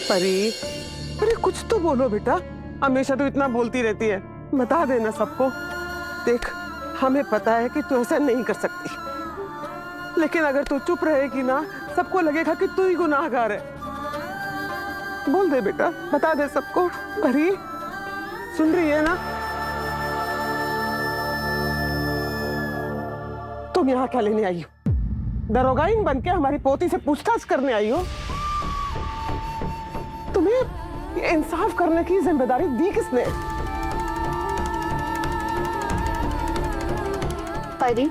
परी, अरे कुछ तो बोलो बेटा, हमेशा तो इतना बोलती रहती है। बता देना सबको। देख, हमें पता है कि तू ऐसा नहीं कर सकती, लेकिन अगर तू चुप रहेगी ना, सबको लगेगा कि तू ही गुनाहगार है। बोल दे बेटा, बता दे सबको। परी, सुन रही है ना? तुम यहाँ क्या लेने आई हो? दरोगाइन बन के हमारी पोती से पूछताछ करने आई हो? तुम्हें इंसाफ करने की जिम्मेदारी दी किसने? परी,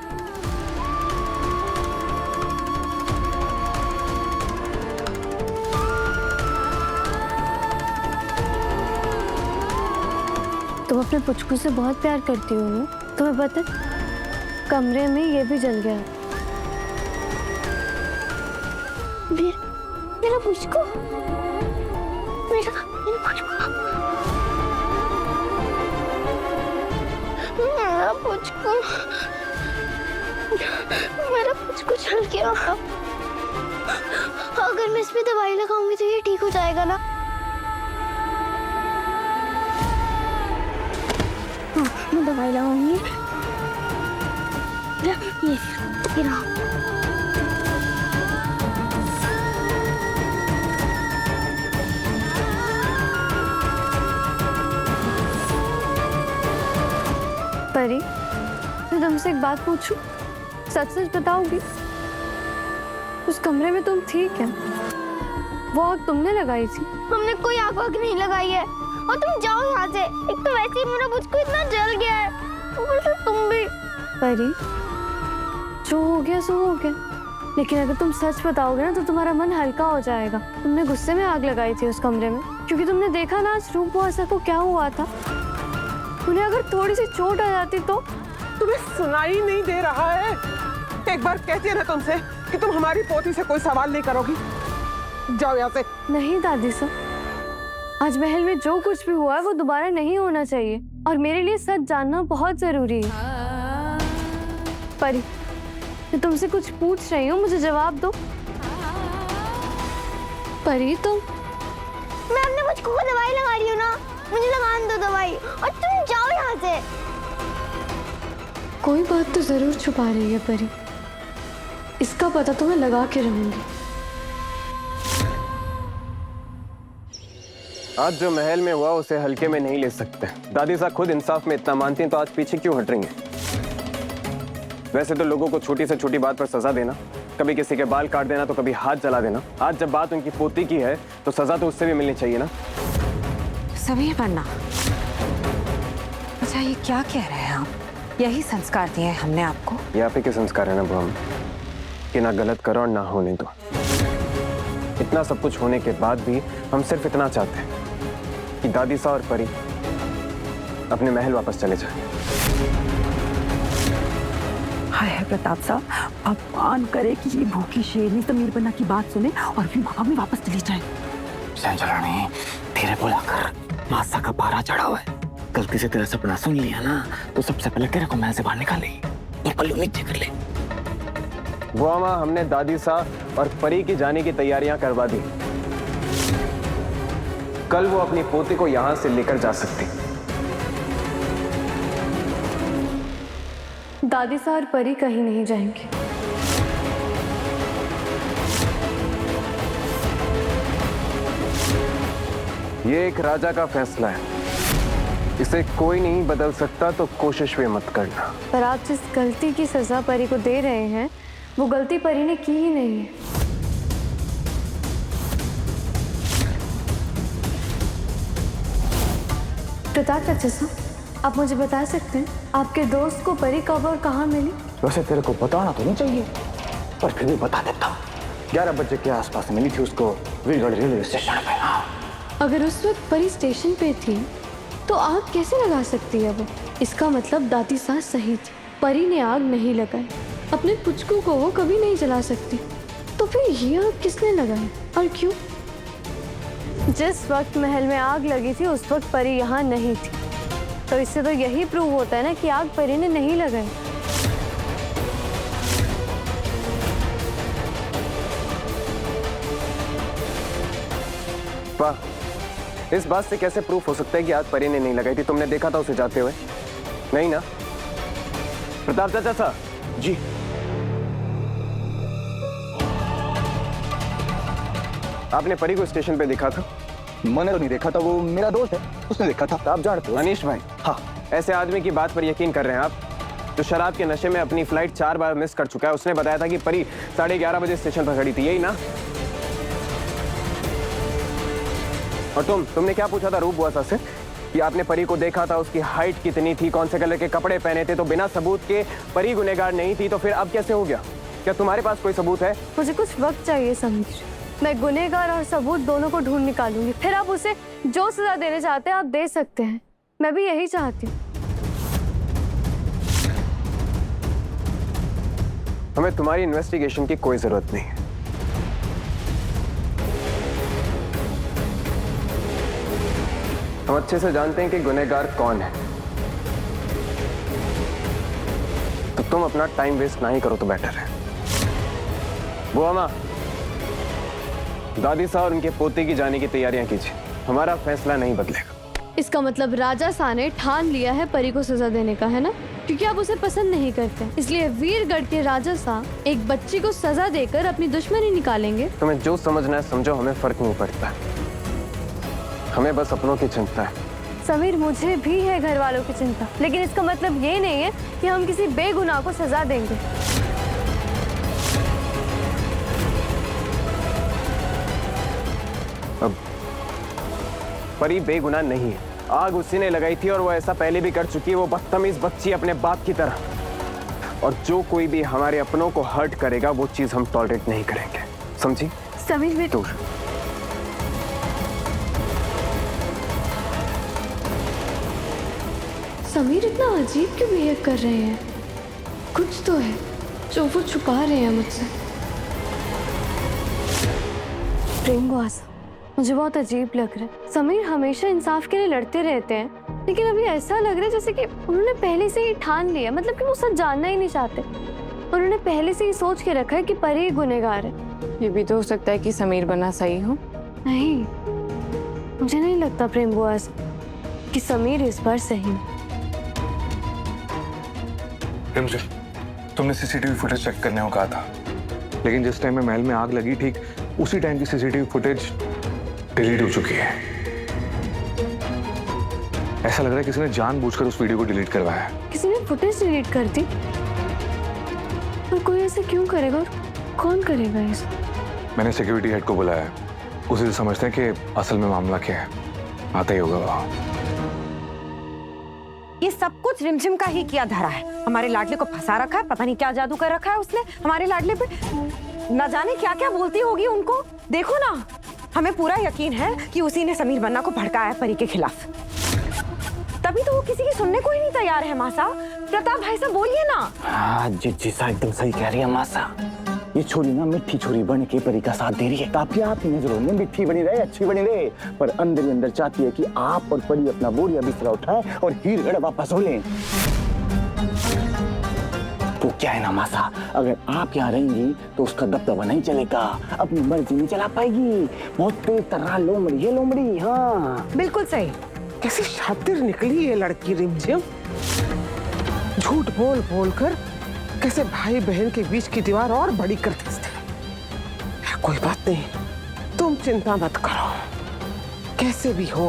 तुम अपने पुचकू से बहुत प्यार करती हो ना? तुम्हें पता है, कमरे में ये भी जल गया। मेरा पुचकू, मेरा पुचकू, मेरा पुचकू, मेरा पुचकू जल गया। अगर मैं इसमें दवाई लगाऊंगी तो ये ठीक हो जाएगा ना? मैं दवाई लगाऊंगी। ये रहा। परी, मैं तुमसे एक बात पूछूं? सच सच बताओगी? उस कमरे में तुम थी क्या? वो आग तुमने लगाई थी? हमने कोई आग वाग नहीं लगाई है, और तुम जाओ यहाँ से। एक तो वैसे ही मेरा पुचकू इतना जल गया है, ऊपर से तुम भी। परी, जो हो गया सो हो गया, लेकिन अगर तुम सच बताओगे ना तो तुम्हारा मन हल्का हो जाएगा। तुमने गुस्से में आग लगाई थी उस कमरे में, क्योंकि तुमने देखा ना आज रूप बुआ को क्या हुआ था। उन्हें अगर थोड़ी सी चोट आ जाती तो। तुम्हें सुनाई नहीं दे रहा है? एक बार कहती है ना तुमसे कि तुम हमारी पोती से कोई सवाल नहीं करोगी। जाओ यहाँ से। नहीं दादी साहब, आज महल में जो कुछ भी हुआ है वो दोबारा नहीं होना चाहिए, और मेरे लिए सच जानना बहुत जरूरी है। परी, मैं तुमसे कुछ पूछ रही हूँ, मुझे जवाब दो। परी, मैं अपने पुचकू को दवाई लगा रही हूँ ना, मुझे लगाने दो दवाई, और तुम जाओ यहाँ से। कोई बात तो जरूर छुपा रही है परी, इसका पता तो मैं लगा के रहूंगी। आज जो महल में हुआ उसे हल्के में नहीं ले सकते। दादी साहब खुद इंसाफ में इतना मानती हैं तो आज पीछे क्यों हट रही हैं? वैसे तो लोगों को छोटी से छोटी बात पर सजा देना, कभी किसी के बाल काट देना तो कभी हाथ जला देना, आज जब बात उनकी पोती की है तो सजा तो उससे भी मिलनी चाहिए ना। सभी बनना। अच्छा, ये क्या कह रहे हैं आप? यही संस्कार दिए हैं हमने आपको? ये आप ही के संस्कार है ना बुआ, कि ना गलत करो और ना होने दो। इतना सब कुछ होने के बाद भी हम सिर्फ इतना चाहते हैं कि दादी साहब और परी अपने महल वापस चले जाएं। हाय प्रताप साहब, भगवान करे कि ये भूखी शेरनी समीर बन्ना की बात सुने और फिर में वापस चली जाए। नहीं, धीरे बोला कर, मासा का पारा चढ़ा हुआ है। गलती से तेरा सपना सुन लिया ना तो सबसे पहले तेरे को महल से बाहर निकालेगी और पल्लू नीचे कर ले। बुआ माँ, हमने दादी साहब और परी की जाने की तैयारियां करवा दी। कल वो अपनी पोती को यहां से लेकर जा सकती। दादी साहब और परी कहीं नहीं जाएंगे। ये एक राजा का फैसला है, इसे कोई नहीं बदल सकता, तो कोशिश भी मत करना। पर आप जिस गलती की सजा परी को दे रहे हैं वो गलती परी ने की ही नहीं है। प्रताप चाचा साहब, आप मुझे बता सकते हैं आपके दोस्त को परी कब और कहाँ मिली? वैसे तेरे को बताना तो नहीं चाहिए, पर फिर भी बता देता हूँ। 11 बजे के आसपास मिली थी उसको वीरगढ़ रेलवे स्टेशन पे। अगर उस वक्त परी स्टेशन पे थी तो आग कैसे लगा सकती है वो? इसका मतलब दादी सास सही थी, परी ने आग नहीं लगाई। अपने पुचकू को वो कभी नहीं जला सकती, तो फिर ये आग किसने लगाई और क्यों? जिस वक्त महल में आग लगी थी उस वक्त परी यहाँ नहीं थी, तो इससे तो यही प्रूव होता है ना कि आग परी ने नहीं लगाई। वाह, इस बात से कैसे प्रूफ हो सकता है कि आज परी ने नहीं लगाई थी? तुमने देखा था उसे जाते हुए? नहीं ना? प्रताप चाचा सा जी आपने परी को स्टेशन पे देखा था? मैंने तो नहीं देखा था, वो मेरा दोस्त है, उसने देखा था। आप जानते हो? अनीश भाई, हाँ। ऐसे आदमी की बात पर यकीन कर रहे हैं आप जो शराब के नशे में अपनी फ्लाइट 4 बार मिस कर चुका है? उसने बताया था कि परी 11:30 बजे स्टेशन पर खड़ी थी, यही ना? और तुमने क्या पूछा था रूप बुआ से कि आपने परी को देखा था, उसकी हाइट कितनी थी, कौन से कलर के कपड़े पहने थे? तो बिना सबूत के परी गुनहगार नहीं थी, तो फिर अब कैसे हो गया? क्या तुम्हारे पास कोई सबूत है? मुझे कुछ वक्त चाहिए समीर। मैं गुनहगार और सबूत दोनों को ढूंढ निकालूंगी, फिर आप उसे जो सजा देने चाहते हैं आप दे सकते हैं। मैं भी यही चाहती हूँ। हमें तुम्हारी इन्वेस्टिगेशन की कोई जरूरत नहीं है। हम अच्छे से जानते हैं कि गुनहगार कौन है, तो तुम अपना टाइम वेस्ट ना ही करो तो बेटर है। बुआ माँ, दादी साहब और उनके पोते की जाने की तैयारियां कीजिए, हमारा फैसला नहीं बदलेगा। इसका मतलब राजा सा ने ठान लिया है परी को सजा देने का, है ना? क्योंकि आप उसे पसंद नहीं करते, इसलिए वीरगढ़ के राजा सा एक बच्ची को सजा देकर अपनी दुश्मनी निकालेंगे। तुम्हें जो समझना है समझो, हमें फर्क नहीं पड़ता। हमें बस अपनों की चिंता है। समीर, मुझे भी है घर वालों की चिंता, लेकिन इसका मतलब ये नहीं है कि हम किसी बेगुनाह को सजा देंगे। अब परी बेगुनाह नहीं है, आग उसी ने लगाई थी और वो ऐसा पहले भी कर चुकी है। वो बदतमीज बच्ची अपने बाप की तरह, और जो कोई भी हमारे अपनों को हर्ट करेगा वो चीज हम टॉलरेट नहीं करेंगे, समझी? समीर भी दूर। समीर इतना अजीब क्यों बिहेव कर रहे हैं? कुछ तो है जो वो छुपा रहे हैं मुझसे। प्रेम बुआस, मुझे बहुत अजीब लग रहा है। समीर हमेशा इंसाफ के लिए लड़ते रहते हैं, लेकिन अभी ऐसा लग रहा है जैसे कि उन्होंने पहले से ही ठान लिया, मतलब कि वो सच जानना ही नहीं चाहते। उन्होंने पहले से ही सोच के रखा है कि परी गुनहगार है। ये भी तो हो सकता है कि समीर बना सही हो। नहीं, मुझे नहीं लगता प्रेम बुआस कि समीर इस बार सही है। मुझे तुमने सीसीटीवी फुटेज चेक करने को कहा था, लेकिन जिस टाइम में महल में आग लगी ठीक उसी टाइम की सीसीटीवी फुटेज डिलीट हो चुकी है। ऐसा लग रहा है किसी ने जानबूझकर उस वीडियो को डिलीट करवाया है। किसी ने फुटेज डिलीट कर दी? और कोई ऐसे क्यों करेगा और कौन करेगा इसे? मैंने सिक्योरिटी हेड को बुलाया है, उसी से समझते हैं कि असल में मामला क्या है। आता ही होगा वहाँ। ये सब कुछ रिमझिम का ही किया धरा है। हमारे लाडले को फंसा रखा है, पता नहीं क्या जादू कर रखा है उसने हमारे लाडले पे। न जाने क्या क्या बोलती होगी उनको। देखो ना, हमें पूरा यकीन है कि उसी ने समीर बन्ना को भड़काया है परी के खिलाफ। तभी तो वो किसी की सुनने को ही नहीं तैयार है। मासा, प्रताप भाई साहब बोलिए ना। हाँ जी सा एकदम सही कह रही है मासा। ये छोरी ना मिठी छोरी बन के परी का साथ दे रही है, ताकि आपकी नजरों में मिठी बनी रहे, अच्छी बनी रहे, पर अंदर ही अंदर चाहती है कि आप और परी अपना बोरिया बिस्तरा उठाए और हीरगढ़ वापस हो लें। वो क्या है ना मासा, अगर आप यहाँ रहेंगी तो उसका दबदबा नहीं चलेगा, अपनी मर्जी नहीं चला पाएगी। बहुत तेज तरह लोमड़ी है लोमड़ी। हाँ बिल्कुल सही। कैसी शातिर निकली ये लड़की रिमझिम। झूठ बोल बोल कर कैसे भाई बहन के बीच की दीवार और बड़ी कर देते। कोई बात नहीं, तुम चिंता मत करो। कैसे भी हो,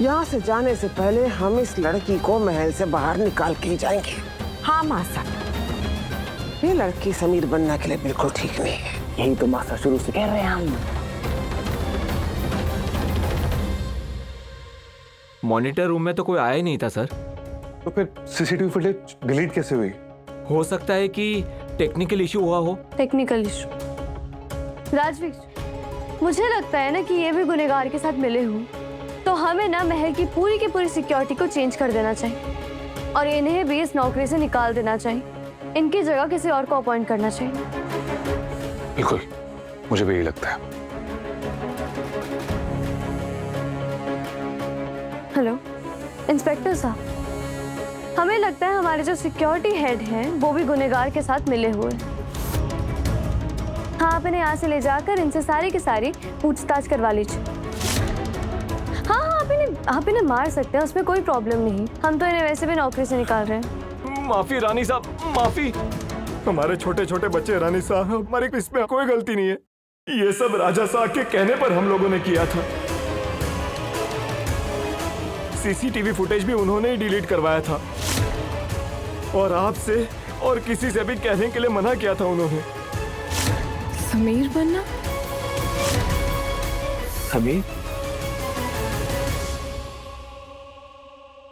यहाँ से जाने से पहले हम इस लड़की को महल से बाहर निकाल के ही जाएंगे। हाँ मासा, ये लड़की समीर बनना के लिए बिल्कुल ठीक नहीं है। यही तो मासा शुरू से कह रहे हैं हम। मॉनिटर रूम में तो कोई आया ही नहीं था सर। तो फिर सीसीटीवी फुटेज डिलीट कैसे हुई? हो सकता है कि टेक्निकल इशू हुआ हो। Technical issue? राजवीर, मुझे लगता है ना कि ये भी गुनहगार के साथ मिले हों, तो हमें ना महल की पूरी सिक्योरिटी को चेंज कर देना चाहिए और इन्हें भी इस नौकरी से निकाल देना चाहिए। इनकी जगह किसी और को अपॉइंट करना चाहिए। बिल्कुल, मुझे भी यही लगता है। हेलो इंस्पेक्टर साहब, हमें लगता है हमारे जो सिक्योरिटी हेड हैं वो भी गुनहगार के साथ मिले हुए। हाँ, आप इन्हें यहाँ से ले जाकर इनसे सारी की सारी पूछताछ करवा लीजिए। आप इन्हें मार सकते हैं, उसमें कोई प्रॉब्लम नहीं। हम तो इन्हें वैसे भी नौकरी से निकाल रहे हैं। माफी रानी साहब, माफी। हमारे छोटे छोटे बच्चे रानी साहब, हमारी इसमें कोई गलती नहीं है। ये सब राजा साहब के कहने पर हम लोगों ने किया था। सीसीटीवी फुटेज भी उन्होंने ही डिलीट करवाया था और आपसे और किसी से भी कहने के लिए मना किया था उन्होंने। समीर बनना? समीर?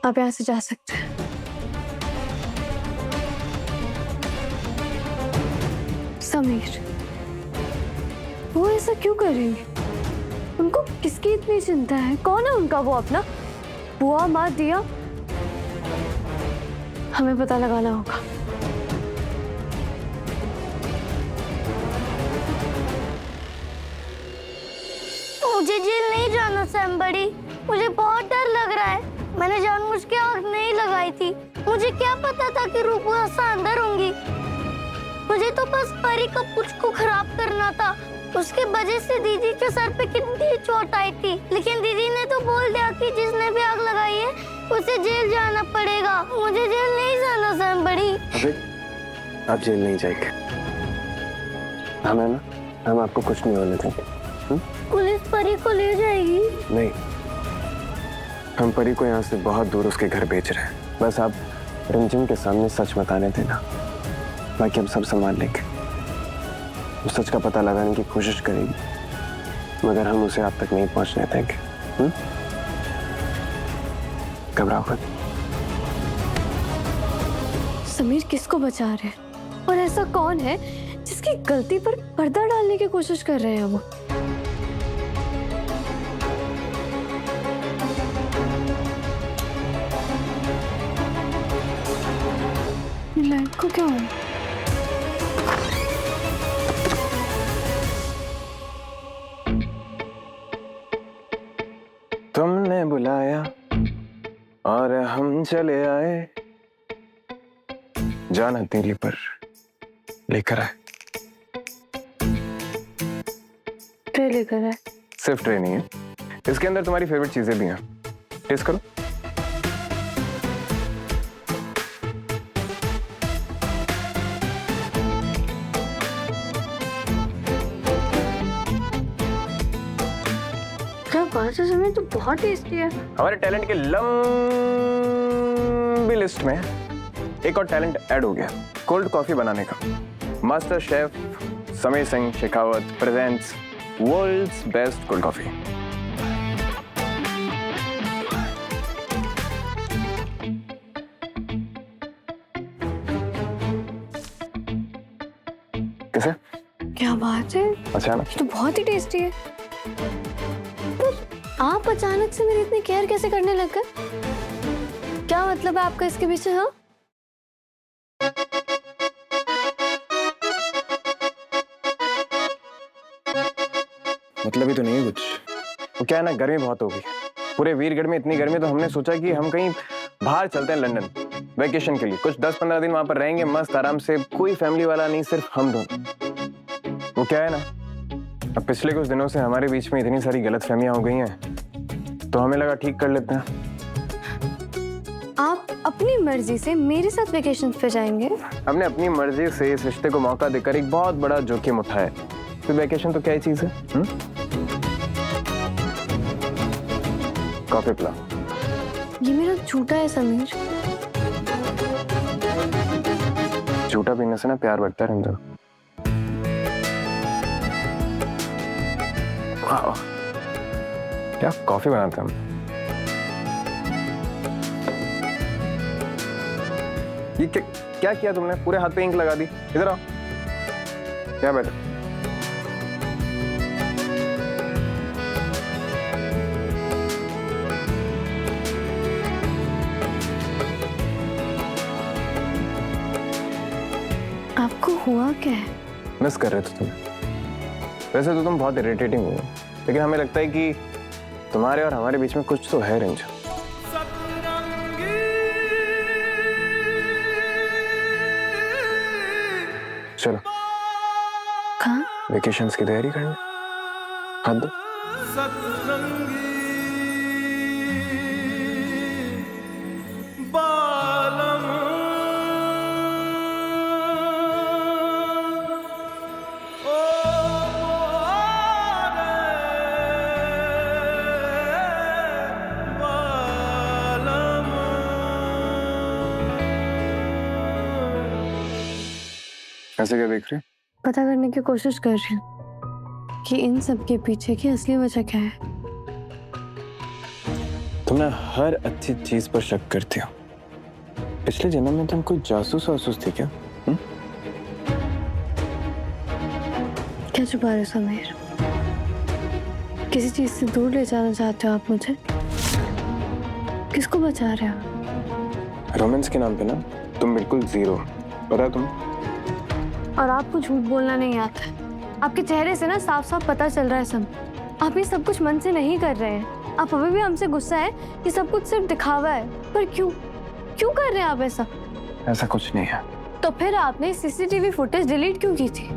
आप यहाँ से जा सकते हैं। समीर, वो ऐसा क्यों करेंगे? उनको किसकी इतनी चिंता है? कौन है उनका वो अपना? बुआ, माँ, दिया? हमें पता लगाना होगा। मुझे जेल नहीं जाना सैम बड़ी, मुझे बहुत डर लग रहा है। मैंने जानबूझ के आग नहीं लगाई थी। मुझे क्या पता था कि रूपू ऐसा अंदर होंगी। मुझे तो बस परी का पुचकू खराब करना था। उसके वजह से दीदी के सर पे कितनी चोट आई थी, लेकिन दीदी ने तो बोल दिया कि जिसने भी आग लगाई है उसे जेल जाना पड़ेगा। मुझे जेल नहीं जाना सैम बड़ी। अबे, आप जेल नहीं जाएंगे। हमें ना, हम आपको कुछ नहीं होने देंगे। पुलिस परी को ले जाएगी? नहीं, हम परी को यहाँ से बहुत दूर उसके घर भेज रहे हैं। बस आप रंजन के सामने सच बताने देना, बाकी हम सब संभाल लेंगे। उस सच का पता लगाने की कोशिश करेगी, मगर हम उसे आप तक नहीं पहुंचने देंगे। घबराओ मत। समीर किसको बचा रहे हैं? और ऐसा कौन है जिसकी गलती पर पर्दा डालने की कोशिश कर रहे हैं वो? लाइट को क्या हुआ? तुमने बुलाया और हम चले आए, जाना तेरी पर लेकर आए। ट्रे लेकर आए? सिर्फ ट्रे नहीं है, इसके अंदर तुम्हारी फेवरेट चीजें भी हैं। टेस्ट करो। क्या बात है समीर, तो बहुत टेस्टी है। हमारे टैलेंट के लंबी लिस्ट में एक और टैलेंट ऐड हो गया, कोल्ड कॉफी बनाने का। Master chef Sameer Singh Shekhawat presents world's best cold coffee. कैसे? क्या बात है, अच्छा ना? तो बहुत ही टेस्टी है। पर आप अचानक से मेरी इतनी केयर कैसे करने लग गए? क्या मतलब है आपका इसके पीछे? हाँ, मतलब ही तो नहीं कुछ। वो क्या है ना, गर्मी बहुत हो गई पूरे वीरगढ़ में। इतनी गर्मी तो हमने सोचा कि हम कहीं बाहर चलते हैं, लंदन वेकेशन के लिए। कुछ 10-15 दिन वहां पर रहेंगे मस्त आराम से, कोई फैमिली वाला नहीं, सिर्फ हम दोनों। वो क्या है ना, अब पिछले कुछ दिनों से हमारे बीच में इतनी सारी गलतफहमियां हो गई हैं, तो हमें लगा ठीक कर लेते हैं। आप अपनी मर्जी से मेरे साथ वेकेशन पे जाएंगे? हमने अपनी मर्जी से इस रिश्ते को मौका देकर एक बहुत बड़ा जोखिम उठाया। तो वेकेशन तो क्या ही चीज है? कॉफी पिलाओ। ये मेरा झूठा है समीर। झूठा पीने से ना प्यार बढ़ता है रंजन। वाह, क्या कॉफी बनाते हैं हम। ये क्या किया तुमने? पूरे हाथ पे इंक लगा दी। इधर आओ, क्या बैठे? आपको हुआ क्या है? मिस कर रहे थे तुम्हें। वैसे तो तुम बहुत इरिटेटिंग हो, लेकिन हमें लगता है कि तुम्हारे और हमारे बीच में कुछ तो है रंजन। चलो कहाँ? वेकेशंस की तैयारी करने। हाथ दो। ऐसे क्या देख रही हो? पता करने की कोशिश कर रही हूँ कि इन सब के पीछे की असली वजह क्या है। तुम ना हर अच्छी चीज पर शक करती हो। पिछले जन्म में तुम कोई जासूस वासूस थी क्या? क्या छुपा रहे हो समीर? किसी चीज से दूर ले जाना चाहते हो आप मुझे? किसको बचा रहे हो? रोमांस के नाम पे ना तुम बिल्कुल जीरो, पता है तुम? और आपको झूठ बोलना नहीं आता है। आपके चेहरे से ना साफ साफ पता चल रहा है सब। आप ये सब कुछ मन से नहीं कर रहे हैं। आप अभी भी हमसे गुस्सा है कि सब कुछ सिर्फ दिखावा है। पर क्यों कर रहे हैं आप ऐसा? ऐसा कुछ नहीं है। तो फिर आपने सीसीटीवी फुटेज डिलीट क्यों की थी?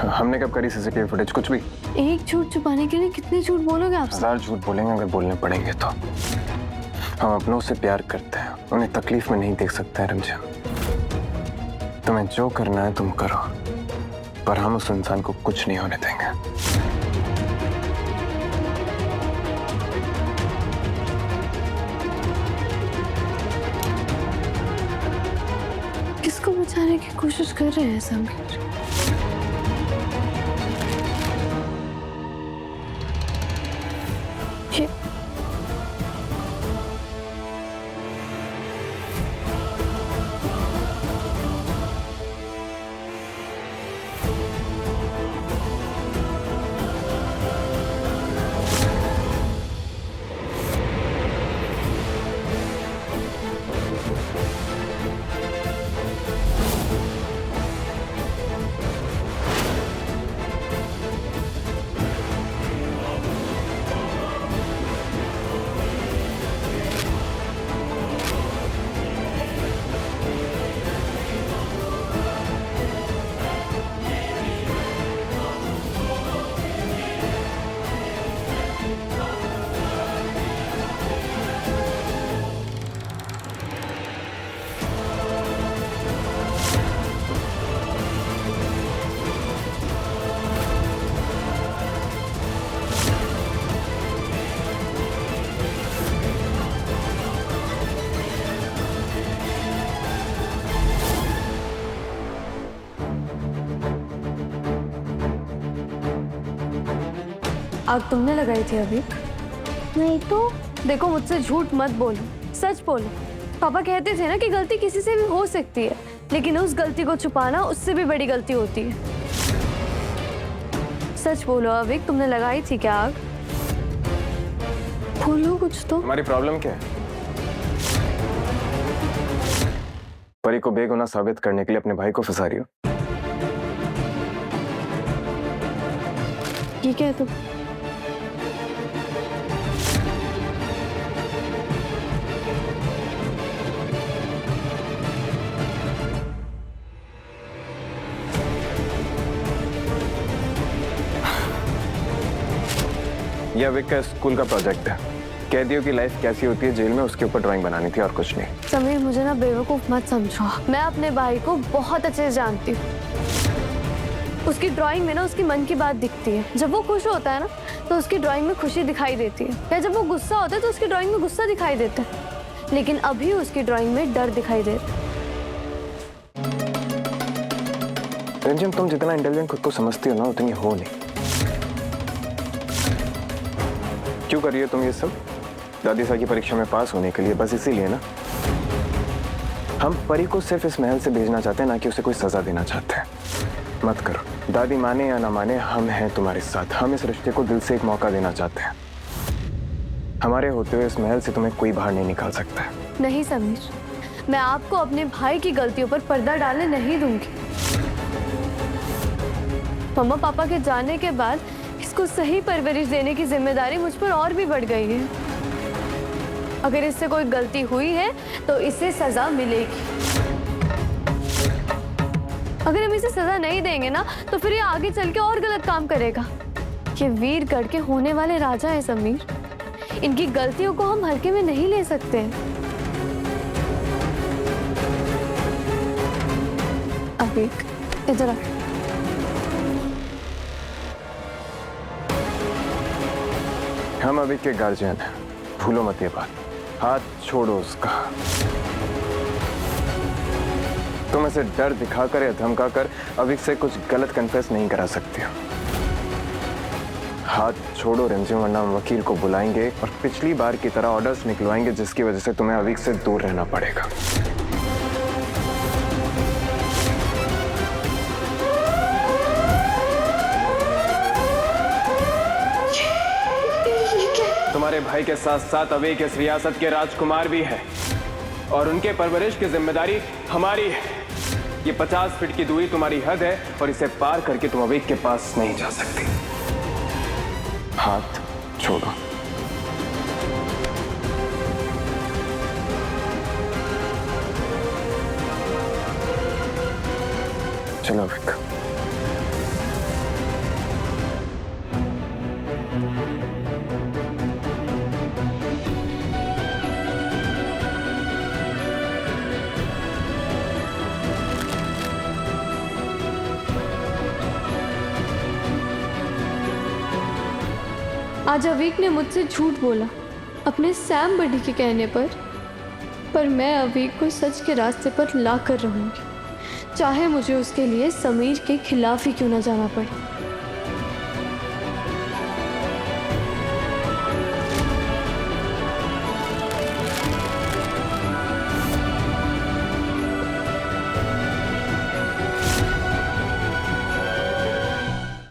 हमने कब करी सीसीटीवी फुटेज? कुछ भी। एक झूठ छुपाने के लिए कितने झूठ बोलोगे आप? 1000 झूठ बोलेंगे अगर बोलने पड़ेंगे तो। हम अपनों से प्यार करते हैं, उन्हें तकलीफ में नहीं देख सकते हैं रंजन। तुम्हें जो करना है तुम करो, पर हम उस इंसान को कुछ नहीं होने देंगे। किसको बचाने की कोशिश कर रहे हैं समीर? ये आग तुमने लगाई थी अभी? नहीं तो। देखो मुझसे झूठ मत बोलो, सच बोलो। पापा कहते थे ना कि गलती किसी से भी हो सकती है, लेकिन उस गलती को छुपाना उससे भी बड़ी गलती होती है। सच बोलो अविक, तुमने लगाई थी क्या आग? बोलो कुछ तो। हमारी प्रॉब्लम क्या है? परी को बेगुनाह साबित करने के लिए अपने भाई को फंसा रही हो। ठीक है तुम। यह अविक का स्कूल का प्रोजेक्ट है। कैदियों की लाइफ कैसी होती है जेल में, उसके ऊपर ड्राइंग बनानी थी और कुछ नहीं। समीर मुझे ना बेवकूफ मत समझो। मैं अपने भाई को बहुत अच्छे से जानती हूँ। उसकी ड्राइंग में ना उसकी मन की बात दिखती है। जब वो खुश होता है ना तो उसकी ड्राइंग में खुशी दिखाई देती है, या जब वो गुस्सा होता है तो उसकी ड्राइंग में गुस्सा दिखाई देता है। लेकिन अभी उसकी ड्राइंग में डर दिखाई देता है। रंजन, तुम जितना इंटेलिजेंट खुद को समझती हो ना उतनी हो नहीं। क्यों कर रही हो तुम ये सब? दादी साहब की परीक्षा में पास होने के लिए, बस इसीलिए ना? हम परी को सिर्फ इस महल से भेजना चाहते हैं, ना कि उसे कोई सजा देना चाहते हैं। मत करो। दादी माने या ना माने, हम हैं तुम्हारे साथ। हम इस रिश्ते को दिल से एक मौका देना चाहते हैं। हमारे होते हुए इस महल से तुम्हें कोई बाहर नहीं निकाल सकता है। नहीं समीर, मैं आपको अपने भाई की गलतियों पर पर्दा डालने नहीं दूंगी। मम्मा पापा के जाने के बाद इसको सही परवरिश देने की जिम्मेदारी मुझ पर और भी बढ़ गई है। अगर इससे कोई गलती हुई है तो इसे सजा मिलेगी। अगर हम इसे सजा नहीं देंगे ना तो फिर ये आगे चल के और गलत काम करेगा। ये वीरगढ़ के होने वाले राजा हैं समीर। इनकी गलतियों को हम हल्के में नहीं ले सकते। अविक, इधर आ। हम अविक के गार्जियन हैं, भूलो मत ये बात। हाथ छोड़ो उसका। तुम ऐसे डर दिखाकर या धमकाकर अविक से कुछ गलत कन्फेस नहीं करा सकती हो। हाथ छोड़ो रिमझिम, वरना हम वकील को बुलाएंगे और पिछली बार की तरह ऑर्डर्स निकलवाएंगे, जिसकी वजह से तुम्हें अविक से दूर रहना पड़ेगा। तुम्हारे भाई के साथ साथ अविक इस रियासत के राजकुमार भी है और उनके परवरिश की जिम्मेदारी हमारी है। ये 50 फीट की दूरी तुम्हारी हद है और इसे पार करके तुम अविक के पास नहीं जा सकती। हाथ छोड़ो। चलो अविक। आज अवीक ने मुझसे झूठ बोला अपने सैम बडी के कहने पर मैं अवीक को सच के रास्ते पर ला कर रहूंगी, चाहे मुझे उसके लिए समीर के खिलाफ ही क्यों ना जाना पड़े।